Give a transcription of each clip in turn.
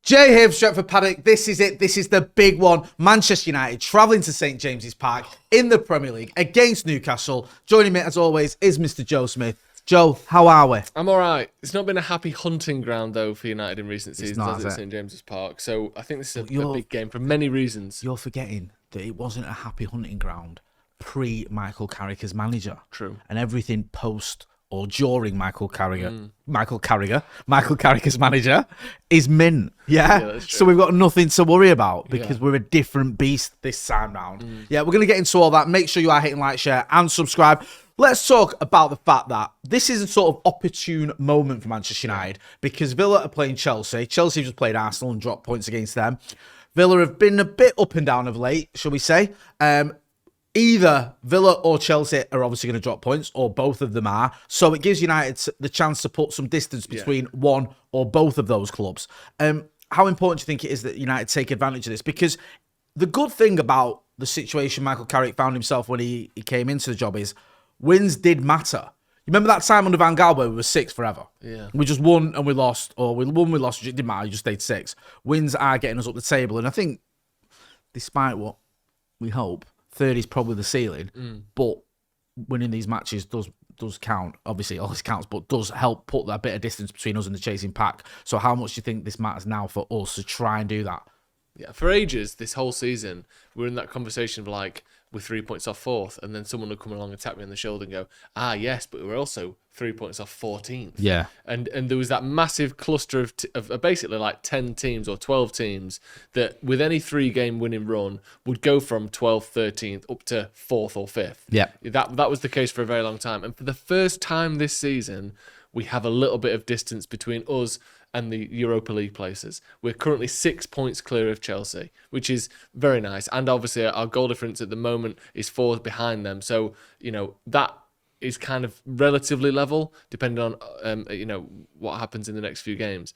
Jay here for Stretford, Paddock. This is it. This is the big one. Manchester United travelling to St James's Park in the Premier League against Newcastle. Joining me, as always, is Mr. Joe Smith. Joe, how are we? I'm all right. It's not been a happy hunting ground, though, for United in recent seasons, not, has it, has it? St James's Park. So I think this is a big game for many reasons. You're forgetting that it wasn't a happy hunting ground pre-Michael Carrick as manager. True. And everything post or during Michael Carrick as manager is mint. Yeah, that's true. So we've got nothing to worry about because we're a different beast this time round. Yeah, we're going to get into all that. Make sure you are hitting like, share and subscribe. Let's talk about the fact that this is a sort of opportune moment for Manchester United because Villa are playing Chelsea. Chelsea just played Arsenal and dropped points against them. Villa have been a bit up and down of late, shall we say. Either Villa or Chelsea are obviously going to drop points, or both of them are. So it gives United the chance to put some distance between one or both of those clubs. How important do you think it is that United take advantage of this? Because the good thing about the situation Michael Carrick found himself when he came into the job is wins did matter. You remember that time under Van Gaal where we were sixth forever? Yeah. We just won and we lost, or we won, we lost. It didn't matter. You just stayed sixth. Wins are getting us up the table. And I think, despite what we hope, third is probably the ceiling, but winning these matches does count. Obviously, all this counts, but does help put that bit of distance between us and the chasing pack. So how much do you think this matters now for us to try and do that? Yeah, for ages, this whole season, we're in that conversation of like, we're 3 points off fourth, and then someone would come along and tap me on the shoulder and go, yes, but we're also 3 points off 14th. Yeah. And there was that massive cluster of basically like 10 teams or 12 teams that with any 3-game winning run would go from 12th, 13th up to 4th or 5th. Yeah. That was the case for a very long time. And for the first time this season, we have a little bit of distance between us and the Europa League places. We're currently 6 points clear of Chelsea, which is very nice. And obviously our goal difference at the moment is 4 behind them. So, that is kind of relatively level, depending on, what happens in the next few games.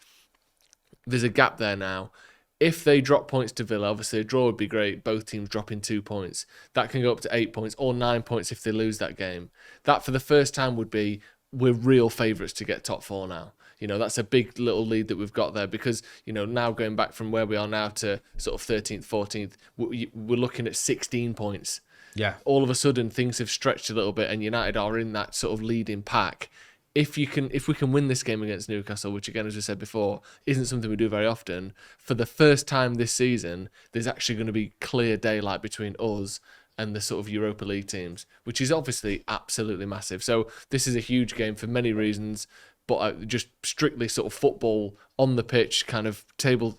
There's a gap there now. If they drop points to Villa, obviously a draw would be great. Both teams dropping 2 points. That can go up to 8 points or 9 points if they lose that game. That, for the first time, would be we're real favourites to get top 4 now. That's a big little lead that we've got there because, now going back from where we are now to sort of 13th, 14th, we're looking at 16 points. Yeah. All of a sudden, things have stretched a little bit and United are in that sort of leading pack. If we can win this game against Newcastle, which again, as we said before, isn't something we do very often, for the first time this season, there's actually going to be clear daylight between us and the sort of Europa League teams, which is obviously absolutely massive. So this is a huge game for many reasons, but just strictly sort of football on the pitch, kind of table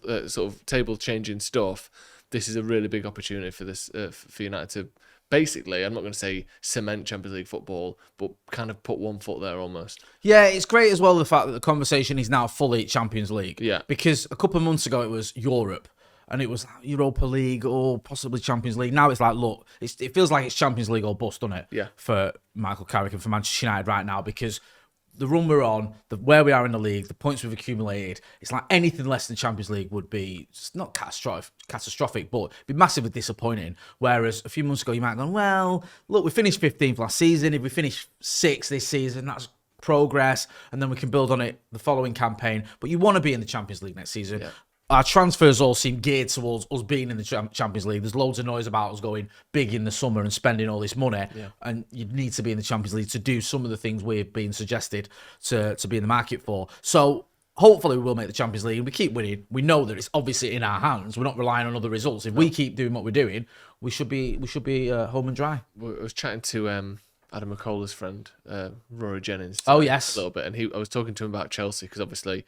changing stuff. This is a really big opportunity for this for United to basically, I'm not going to say cement Champions League football, but kind of put one foot there almost. Yeah, it's great as well the fact that the conversation is now fully Champions League. Yeah, because a couple of months ago it was Europe. And it was Europa League or possibly Champions League. Now it's like, look, it feels like it's Champions League or bust, doesn't it? Yeah. For Michael Carrick and for Manchester United right now, because the run we're on, where we are in the league, the points we've accumulated, it's like anything less than Champions League would be just not catastrophic, but be massively disappointing. Whereas a few months ago, you might have gone, well, look, we finished 15th last season. If we finish 6th this season, that's progress, and then we can build on it the following campaign. But you want to be in the Champions League next season. Yeah. Our transfers all seem geared towards us being in the Champions League. There's loads of noise about us going big in the summer and spending all this money. Yeah. And you need to be in the Champions League to do some of the things we're being suggested to be in the market for. So hopefully we will make the Champions League and we keep winning. We know that it's obviously in our hands. We're not relying on other results. If we keep doing what we're doing, we should be home and dry. I was chatting to Adam McCullough's friend, Rory Jennings. Oh, yes. A little bit. And I was talking to him about Chelsea because obviously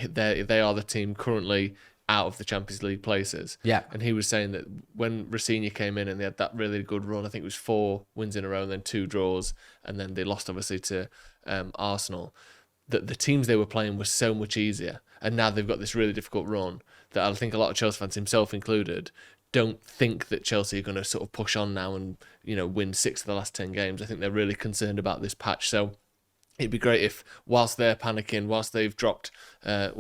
they are the team currently out of the Champions League places. Yeah. And he was saying that when Rossini came in and they had that really good run, I think it was 4 wins in a row and then 2 draws, and then they lost obviously to Arsenal, that the teams they were playing were so much easier. And now they've got this really difficult run that I think a lot of Chelsea fans, himself included, don't think that Chelsea are going to sort of push on now and, win 6 of the last 10 games. I think they're really concerned about this patch. So it'd be great if, whilst they're panicking, whilst they've dropped, 7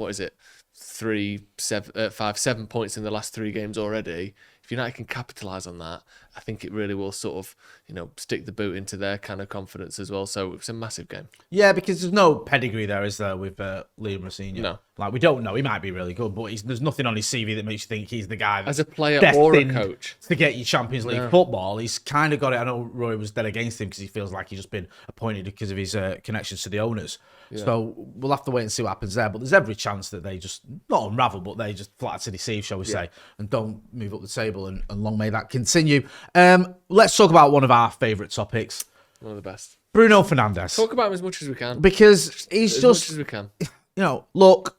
points in the last 3 games already, if if United can capitalise on that, I think it really will sort of, stick the boot into their kind of confidence as well. So it's a massive game. Yeah, because there's no pedigree there, is there, with Liam Rosenior? No. Like, we don't know. He might be really good, but there's nothing on his CV that makes you think he's the guy that's as a player or a coach to get you Champions League football. He's kind of got it. I know Roy was dead against him because he feels like he's just been appointed because of his connections to the owners. Yeah. So we'll have to wait and see what happens there. But there's every chance that they just, not unravel, but they just flat to deceive, shall we say, and don't move up the table. And long may that continue. Let's talk about one of our favourite topics. One of the best. Bruno Fernandes. Talk about him as much as we can. Because he's as just... much as we can. Look,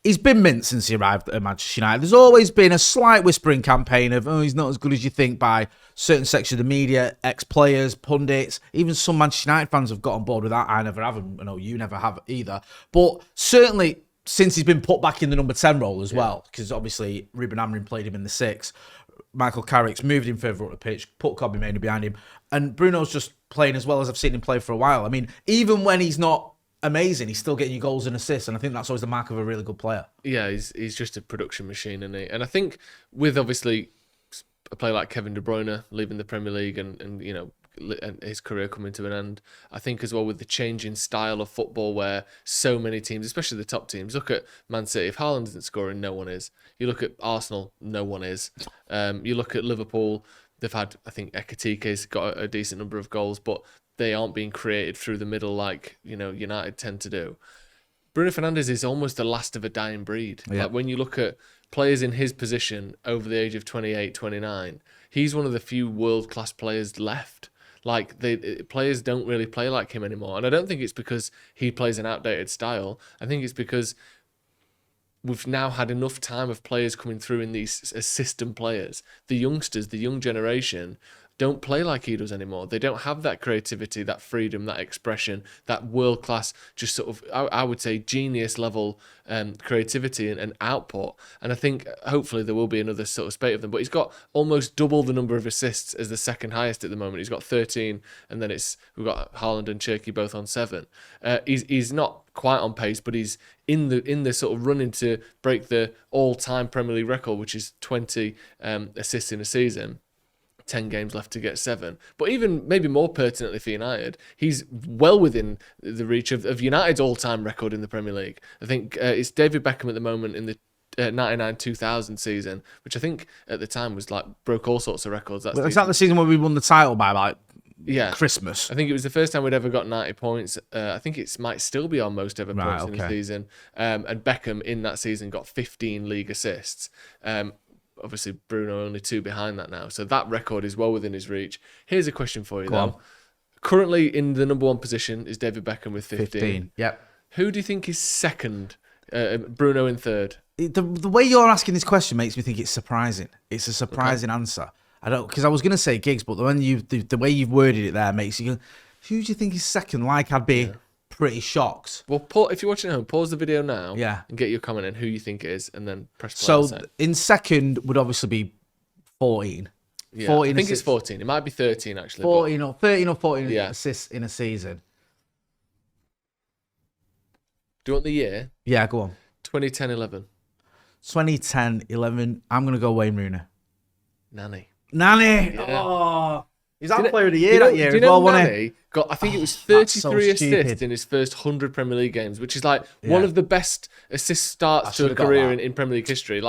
he's been mint since he arrived at Manchester United. There's always been a slight whispering campaign of, he's not as good as you think, by certain sections of the media, ex-players, pundits. Even some Manchester United fans have got on board with that. I never have, and I know you never have either. But certainly since he's been put back in the number 10 role as well, because obviously Ruben Amorim played him in the 6. Michael Carrick's moved him further up the pitch, put Kobbie Mainoo behind him, and Bruno's just playing as well as I've seen him play for a while. I mean, even when he's not amazing, he's still getting you goals and assists, and I think that's always the mark of a really good player. Yeah, he's just a production machine, isn't he? And I think with obviously a player like Kevin De Bruyne leaving the Premier League and and his career coming to an end, I think as well with the changing style of football where so many teams, especially the top teams, look at Man City. If Haaland isn't scoring, no one is. You look at Arsenal, no one is. You look at Liverpool, they've had, I think Ekitike's got a decent number of goals, but they aren't being created through the middle like United tend to do. Bruno Fernandes is almost the last of a dying breed. Yeah. Like when you look at players in his position over the age of 28, 29, he's one of the few world-class players left. Like, players don't really play like him anymore. And I don't think it's because he plays an outdated style. I think it's because we've now had enough time of players coming through in these as system players. The youngsters, the young generation, don't play like he does anymore. They don't have that creativity, that freedom, that expression, that world-class, just sort of, I would say, genius level creativity and output. And I think hopefully there will be another sort of spate of them. But he's got almost double the number of assists as the second highest at the moment. He's got 13, and then we've got Haaland and Cherki both on 7. He's not quite on pace, but he's in the sort of running to break the all-time Premier League record, which is 20 assists in a season. 10 games left to get 7. But even maybe more pertinently for United, he's well within the reach of United's all-time record in the Premier League. I think it's David Beckham at the moment in the 99-2000 season, which I think at the time was broke all sorts of records. Is that the season where we won the title by yeah, Christmas? I think it was the first time we'd ever got 90 points. I think it might still be our most ever points in a season. And Beckham in that season got 15 league assists. Obviously, Bruno only 2 behind that now. So that record is well within his reach. Here's a question for you, though. Currently in the number 1 position is David Beckham with 15. Yep. Who do you think is second? Bruno in third. The way you're asking this question makes me think it's surprising. It's a surprising answer. Because I was going to say Giggs, but the way you've worded it there makes you go, who do you think is second? Like, I'd be pretty shocked. Well, if you're watching at home, pause the video now and get your comment in who you think it is, and then press play. So in second would obviously be 14. Yeah, 14 I think it's 14. It might be 13 actually. 13 or 14 assists in a season. Do you want the year? Yeah, go on. 2010-11. 2010-11. I'm going to go Wayne Rooney. Nani. Yeah. Oh. He's our player of the year that year as well, wasn't he? Got, I think it was 33 assists in his first 100 Premier League games, which is one of the best assist starts to a career in Premier League history.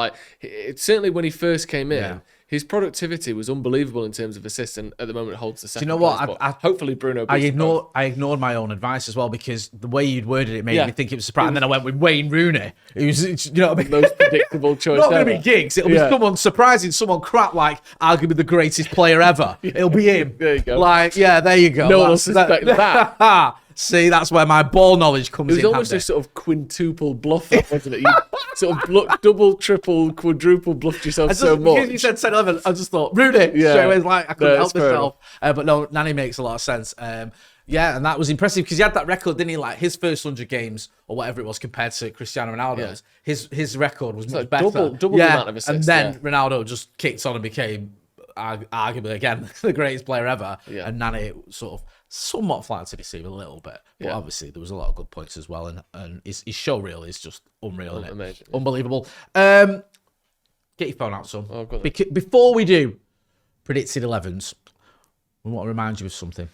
Certainly when he first came in, his productivity was unbelievable in terms of assists, and at the moment it holds the second. Do you know what? Hopefully Bruno. I ignored my own advice as well, because the way you'd worded it made me think it was surprising. And then I went with Wayne Rooney. It was, you know what I mean? Most predictable choice. Not going to be Giggs. It'll be someone surprising, someone crap, like arguably the greatest player ever. It'll be him. There you go. There you go. No one will suspect that. See, that's where my ball knowledge comes in. It was almost a sort of quintuple bluff, wasn't it? You sort of double, triple, quadruple bluffed yourself so much. Because you said 10-11, I just thought, Rooney. Straight away, I couldn't help myself. But no, Nani makes a lot of sense. And that was impressive because he had that record, didn't he? Like his first 100 games or whatever it was compared to Cristiano Ronaldo's. Yeah. His record was much better. Double the amount of assists. And then Ronaldo just kicked on and became arguably again the greatest player ever. Yeah. And Nani sort of somewhat flat to deceive a little bit, but obviously there was a lot of good points as well, and his show reel is just unreal, isn't it? Amazing. Unbelievable. Get your phone out, son. Oh, I've got Before we do predicted 11s, we want to remind you of something.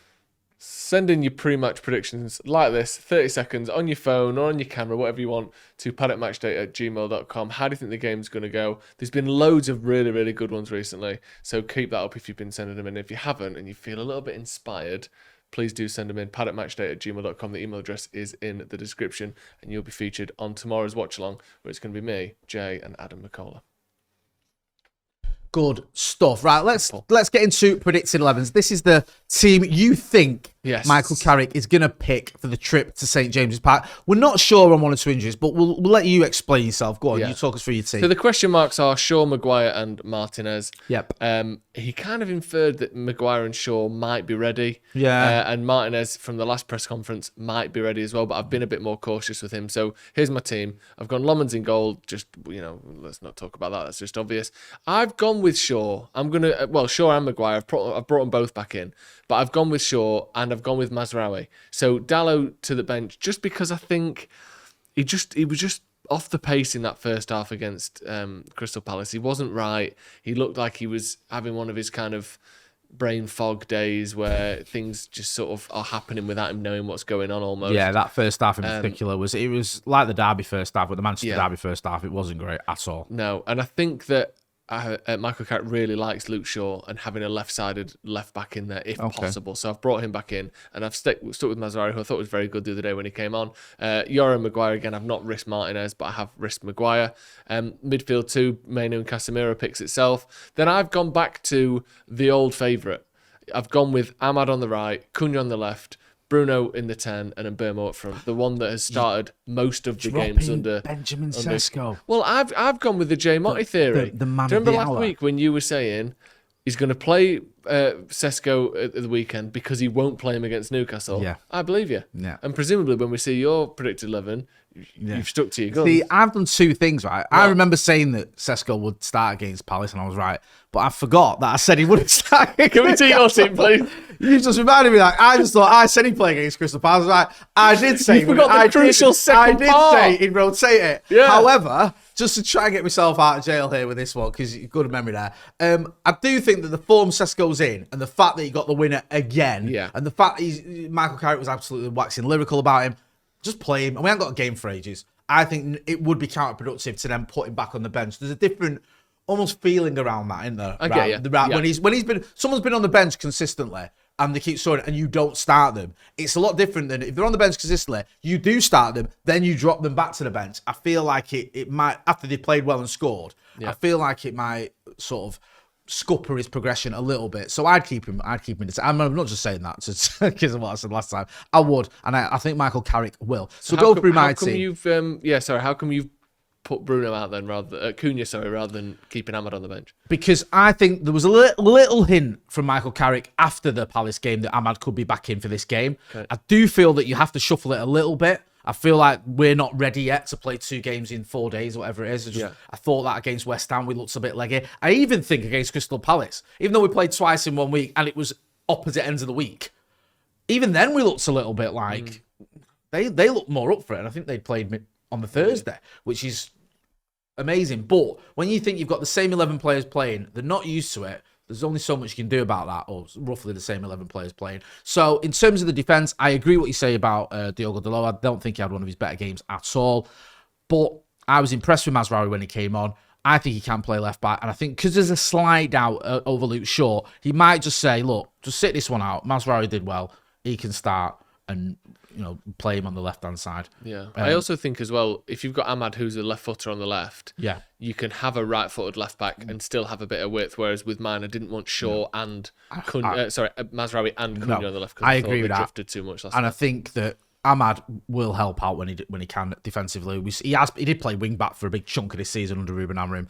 Send in your pre-match predictions like this, 30 seconds on your phone or on your camera, whatever you want, to paddockmatchday@gmail.com. How do you think the game's going to go? There's been loads of really, really good ones recently, so keep that up if you've been sending them in. If you haven't and you feel a little bit inspired, please do send them in, paddockmatchday@gmail.com. The email address is in the description, and you'll be featured on tomorrow's watch-along, where it's going to be me, Jay, and Adam McCullough. Good stuff. Right, let's get into predicted 11s. This is the team you think Michael Carrick is going to pick for the trip to St James's Park. We're not sure on 1 or 2 injuries, but we'll let you explain yourself. Go on, you talk us through your team. So the question marks are Shaw, Maguire and Martinez. Yep. He kind of inferred that Maguire and Shaw might be ready. Yeah. And Martinez from the last press conference might be ready as well, but I've been a bit more cautious with him. So here's my team. I've gone Lomans in goal. Just, let's not talk about that. That's just obvious. I've gone with Shaw. I'm going to, Shaw and Maguire. I've brought them both back in. But I've gone with Shaw and I've gone with Mazraoui. So Dalot to the bench, just because I think he was just off the pace in that first half against Crystal Palace. He wasn't right. He looked like he was having one of his kind of brain fog days where things just sort of are happening without him knowing what's going on almost. Yeah, that first half in particular was like the Derby first half, but the Manchester Derby first half, it wasn't great at all. No, and I think that Michael Carrick really likes Luke Shaw and having a left-sided left back in there if possible. So I've brought him back in and I've stuck with Mazraoui, who I thought was very good the other day when he came on. Yoro and Maguire again. I've not risked Martinez, but I have risked Maguire. Midfield 2, Mainu and Casemiro picks itself. Then I've gone back to the old favourite. I've gone with Ahmad on the right, Cunha on the left, Bruno in the 10 and then Burmo up front. The one that has started most of the games under Benjamin Sesko. Well, I've gone with the Jay Motti theory. The man Do you remember of the last hour? week when you were saying he's going to play Sesko at the weekend because he won't play him against Newcastle? Yeah. I believe you. Yeah. And presumably when we see your predicted 11, you've stuck to your guns. See, I've done 2 things, right? I remember saying that Sesko would start against Palace, and I was right. But I forgot that I said he wouldn't start. Can we see your team, please? You just reminded me that. I just thought I said he'd play against Crystal Palace. Right? I did say You forgot the crucial second I part. did say he'd rotate it. Yeah. However, just to try and get myself out of jail here with this one, because good memory there. I do think that the form Sesko's in, and the fact that he got the winner again, and the fact that Michael Carrick was absolutely waxing lyrical about him, just play him. And we haven't got a game for ages. I think it would be counterproductive to then put him back on the bench. There's a different almost feeling around that, isn't there? I get you. When he's been, someone's been on the bench consistently and they keep scoring and you don't start them. It's a lot different than if they're on the bench consistently, you do start them, then you drop them back to the bench. I feel like it might, after they played well and scored, I feel like it might sort of scupper his progression a little bit. So I'd keep him. I'm not just saying that because of what I said last time. I would, and I think Michael Carrick will. So go through my team. How come you've put Bruno out then rather than Cunha, rather than keeping Ahmad on the bench? Because I think there was a little hint from Michael Carrick after the Palace game that Ahmad could be back in for this game. Okay. I do feel that you have to shuffle it a little bit. I feel like we're not ready yet to play 2 games in 4 days, whatever it is. I thought that against West Ham, we looked a bit leggy. I even think against Crystal Palace, even though we played twice in 1 week and it was opposite ends of the week, even then we looked a little bit like they looked more up for it. And I think they'd played on the Thursday, which is amazing. But when you think you've got the same 11 players playing, they're not used to it. There's only so much you can do about that, or roughly the same 11 players playing. So in terms of the defence, I agree what you say about Diogo Dalot. I don't think he had one of his better games at all. But I was impressed with Mazraoui when he came on. I think he can play left back. And I think because there's a slight doubt over Luke Shaw, he might just say, look, just sit this one out. Mazraoui did well. He can start and play him on the left-hand side. Yeah. I also think as well, if you've got Ahmad, who's a left footer on the left, you can have a right-footed left back and still have a bit of width. Whereas with mine, I didn't want Shaw and Mazraoui and Cunha on the left. I agree with that. Drifted too much last and time. I think that Ahmad will help out when he can defensively. He did play wing back for a big chunk of this season under Ruben Amorim.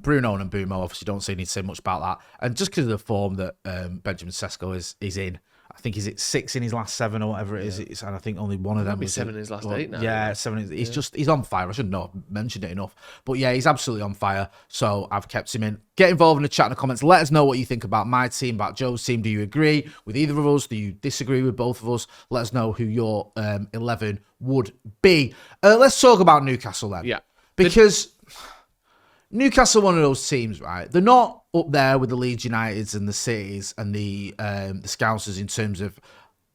Bruno and Mbeumo obviously don't need to say much about that. And just because of the form that Benjamin Sesko is in. I think he's at 6 in his last 7 or whatever it is. And I think only one of them was 7 in his last 8 now. Yeah, 7. He's on fire. I shouldn't have mentioned it enough. But yeah, he's absolutely on fire. So I've kept him in. Get involved in the chat in the comments. Let us know what you think about my team, about Joe's team. Do you agree with either of us? Do you disagree with both of us? Let us know who your 11 would be. Let's talk about Newcastle then. Yeah. Because Newcastle, one of those teams, right? They're not up there with the Leeds Uniteds and the Cities and the Scousers in terms of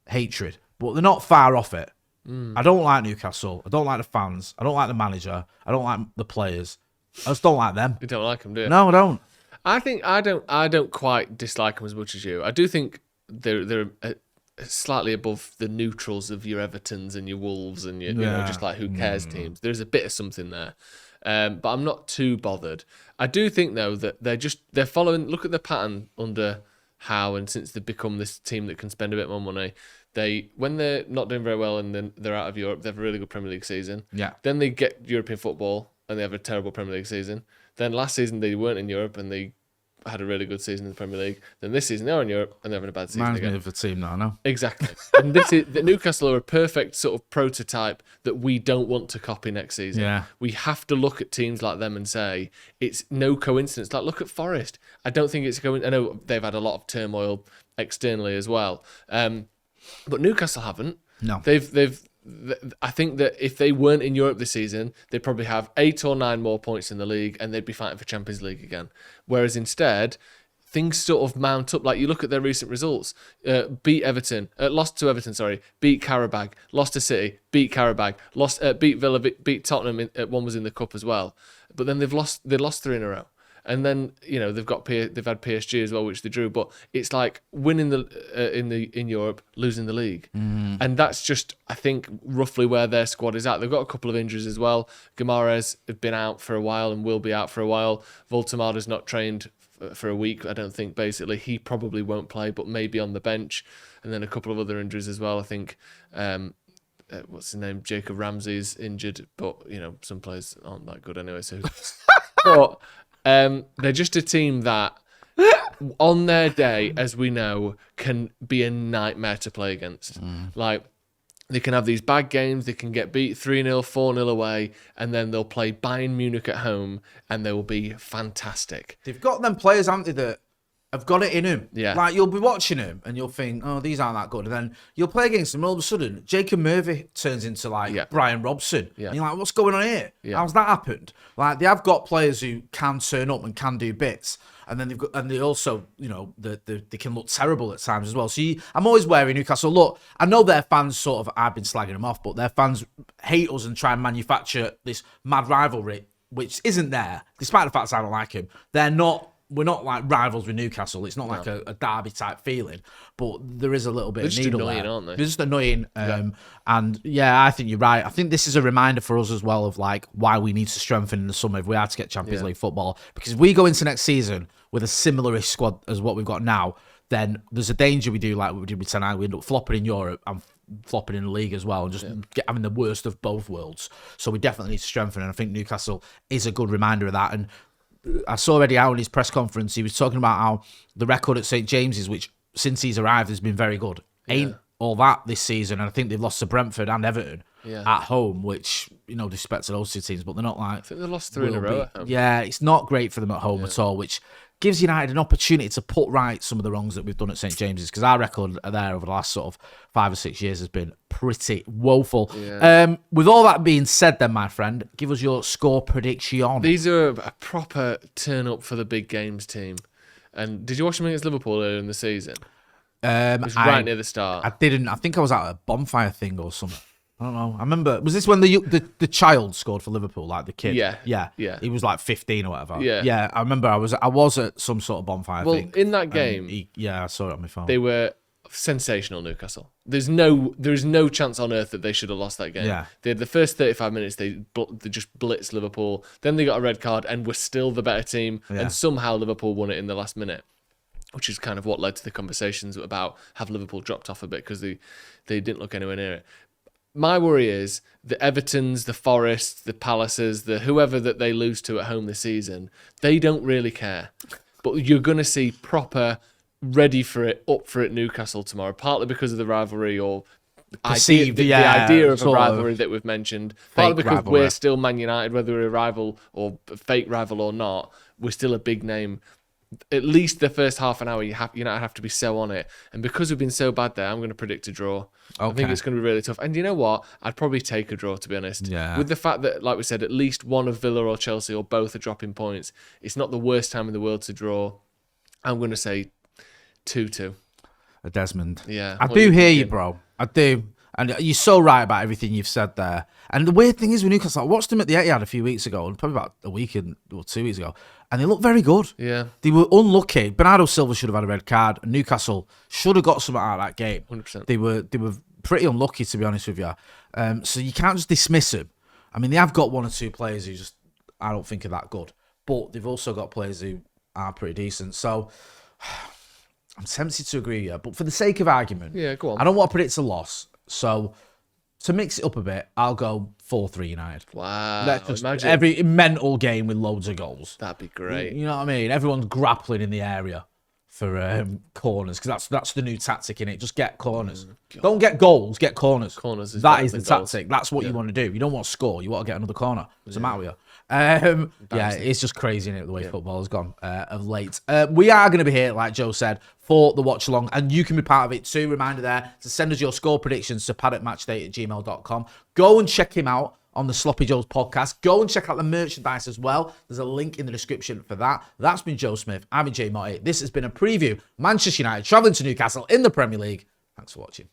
hatred, but they're not far off it. I don't like Newcastle. I don't like the fans. I don't like the manager. I don't like the players. I just don't like them. You don't like them, do you? No, I don't. I think I don't quite dislike them as much as you. I do think they're slightly above the neutrals of your Evertons and your Wolves and your, you know, just like who cares teams. There's a bit of something there. But I'm not too bothered. I do think though that they're following. Look at the pattern under Howe, and since they've become this team that can spend a bit more money, when they're not doing very well and then they're out of Europe, they have a really good Premier League season. Yeah. Then they get European football and they have a terrible Premier League season. Then last season they weren't in Europe and they had a really good season in the Premier League. Then this season they're in Europe and they're having a bad season Reminds again. me of a team now, no? Exactly. And the Newcastle are a perfect sort of prototype that we don't want to copy next season. Yeah. We have to look at teams like them and say, it's no coincidence. Like, look at Forest. I don't think it's going. I know they've had a lot of turmoil externally as well. But Newcastle haven't. No. I think that if they weren't in Europe this season, they'd probably have 8 or 9 more points in the league and they'd be fighting for Champions League again. Whereas instead, things sort of mount up. Like you look at their recent results, beat Everton, lost to Everton, sorry, beat Qarabag, lost to City, beat Qarabag, beat Villa, beat Tottenham. One was in the cup as well. But then they lost 3 in a row. And then, you know, they've had PSG as well, which they drew. But it's like winning in Europe, losing the league, and that's just, I think, roughly where their squad is at. They've got a couple of injuries as well. Guimaraes have been out for a while and will be out for a while. Voltemada's not trained for a week, I don't think. Basically, he probably won't play, but maybe on the bench. And then a couple of other injuries as well. I think. What's his name? Jacob Ramsey's injured, but you know, some players aren't that good anyway. So, but. They're just a team that, on their day, as we know, can be a nightmare to play against. Like, they can have these bad games, they can get beat 3-0, 4-0 away, and then they'll play Bayern Munich at home, and they will be fantastic. They've got them players, haven't they, that have got it in them. Yeah. Like, you'll be watching them, and you'll think, oh, these aren't that good. And then you'll play against them, and all of a sudden, Jacob Murphy turns into, like, Brian Robson. Yeah. And you're like, what's going on here? Yeah. How's that happened? Like, they have got players who can turn up and can do bits. And then they also, you know, they can look terrible at times as well. So I'm always wary Newcastle. Look, I know their fans sort of, I've been slagging them off, but their fans hate us and try and manufacture this mad rivalry, which isn't there, despite the fact that I don't like him. We're not like rivals with Newcastle. It's not like a derby type feeling, but there is a little bit of needle annoying, there. aren't they? They're just annoying. And yeah, I think you're right. I think this is a reminder for us as well of like why we need to strengthen in the summer if we are to get Champions League football. Because if we go into next season with a similar-ish squad as what we've got now, then there's a danger we do like we did with tonight. We end up flopping in Europe and flopping in the league as well, and just having the worst of both worlds. So we definitely need to strengthen, and I think Newcastle is a good reminder of that. And I saw Eddie Howe in his press conference, he was talking about how the record at St James's, which since he's arrived has been very good, ain't all that this season. And I think they've lost to Brentford and Everton at home, which, you know, disrespect to those two teams, but they're not like... I think they lost 3 in a row at home. Yeah, it's not great for them at home at all, which gives United an opportunity to put right some of the wrongs that we've done at St James's, because our record there over the last sort of 5 or 6 years has been pretty woeful. Yeah. With all that being said then, my friend, give us your score prediction. These are a proper turn up for the big games team. And did you watch them against Liverpool earlier in the season? It was right near the start. I didn't. I think I was at a bonfire thing or something. I don't know. I remember. Was this when the child scored for Liverpool, like the kid? Yeah. He was like 15 or whatever. Yeah. I remember. I was at some sort of bonfire thing. Well, in that game, I saw it on my phone. They were sensational, Newcastle. There's no chance on earth that they should have lost that game. Yeah. They had the first 35 minutes, they just blitzed Liverpool. Then they got a red card and were still the better team. Yeah. And somehow Liverpool won it in the last minute, which is kind of what led to the conversations about have Liverpool dropped off a bit because they didn't look anywhere near it. My worry is the Evertons, the Forests, the Palaces, the whoever that they lose to at home this season, they don't really care. But you're going to see proper, ready for it, up for it Newcastle tomorrow, partly because of the rivalry or perceived, the idea of a rivalry that we've mentioned, partly because rivalry. we're still Man United, whether we're a rival or a fake rival or not, we're still a big name at least the first half an hour, you have to be so on it. And because we've been so bad there, I'm going to predict a draw. I think it's going to be really tough. And you know what? I'd probably take a draw, to be honest. Yeah. With the fact that, like we said, at least one of Villa or Chelsea or both are dropping points, it's not the worst time in the world to draw. I'm going to say 2-2. A Desmond. Yeah. I do hear you, bro. I do. And you're so right about everything you've said there. And the weird thing is with Newcastle, I watched them at the Etihad a few weeks ago, probably about a week or 2 weeks ago, and they looked very good. Yeah. They were unlucky. Bernardo Silva should have had a red card, and Newcastle should have got something out of that game. 100%. They were pretty unlucky, to be honest with you. So you can't just dismiss them. I mean, they have got one or two players who just, I don't think are that good. But they've also got players who are pretty decent. So I'm tempted to agree with you. But for the sake of argument, Yeah, go on. I don't want to predict a loss. So to mix it up a bit, I'll go 4-3 United. Wow. Let's just Imagine. every mental game with loads of goals. That'd be great. You know what I mean? Everyone's grappling in the area for corners, because that's the new tactic in it. Just get corners. Don't get goals, get corners. Corners is that better is the than goals. tactic. That's what you want to do. You don't want to score. You want to get another corner. What's the matter with you? Yeah, it's just crazy, isn't it, the way football has gone of late. We are going to be here, like Joe said, for the watch along, and you can be part of it too. Reminder there to send us your score predictions to paddockmatchday@gmail.com. Go and check him out on the Sloppy Joe's podcast. Go and check out the merchandise as well. There's a link in the description for that. That's been Joe Smith. I've been Jay Motti. This has been a preview. Manchester United travelling to Newcastle in the Premier League. Thanks for watching.